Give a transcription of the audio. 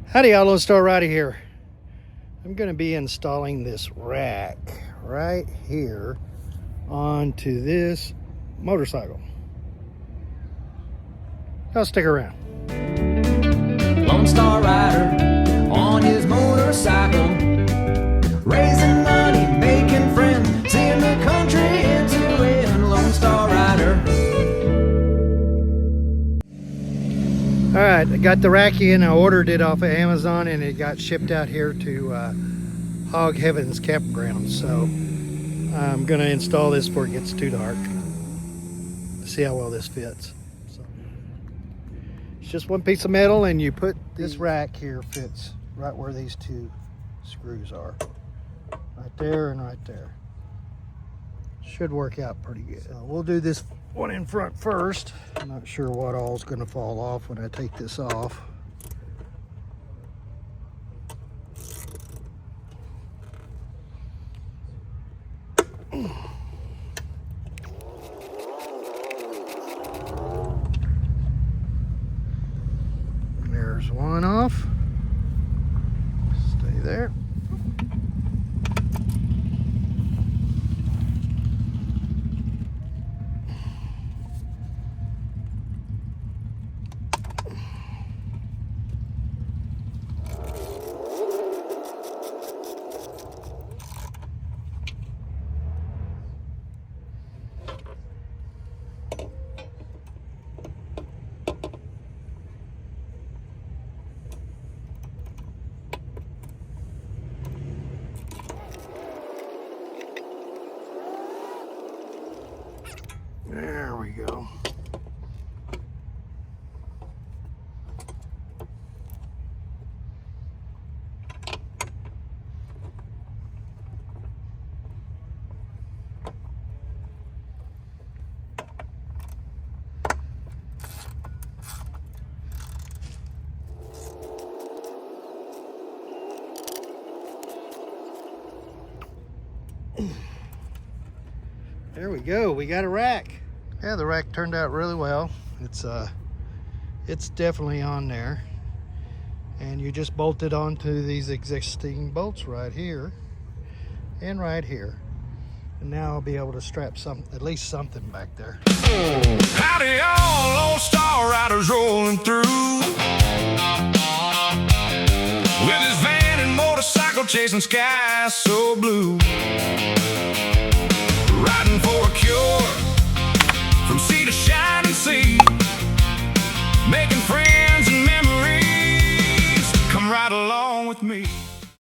Howdy, all, Lone Star Rider here. I'm going to be installing this rack right here onto this motorcycle. Y'all stick around. Lone Star Rider on his motorcycle, raising money, making friends, seeing the country end to end. Lone Star Rider. All right, I got the rack in. I ordered it off of Amazon and it got shipped out here to Hog Heaven's campground. So I'm going to install this before it gets too dark. See how well this fits. So it's just one piece of metal, and you put this rack here, fits right where these two screws are. Right there and right there. Should work out pretty good. So we'll do this one in front first. I'm not sure what all is going to fall off when I take this off. There's one off. Stay there. There we go. There we go. We got a rack. Yeah, the rack turned out really well. It's definitely on there, and you just bolt it onto these existing bolts right here and right here, and now I'll be able to strap at least something back there. Howdy, all Lone Star Riders rolling through with his van and motorcycle, chasing skies so blue, riding for a cure from sea to shining sea, making friends and memories. Come right along with me.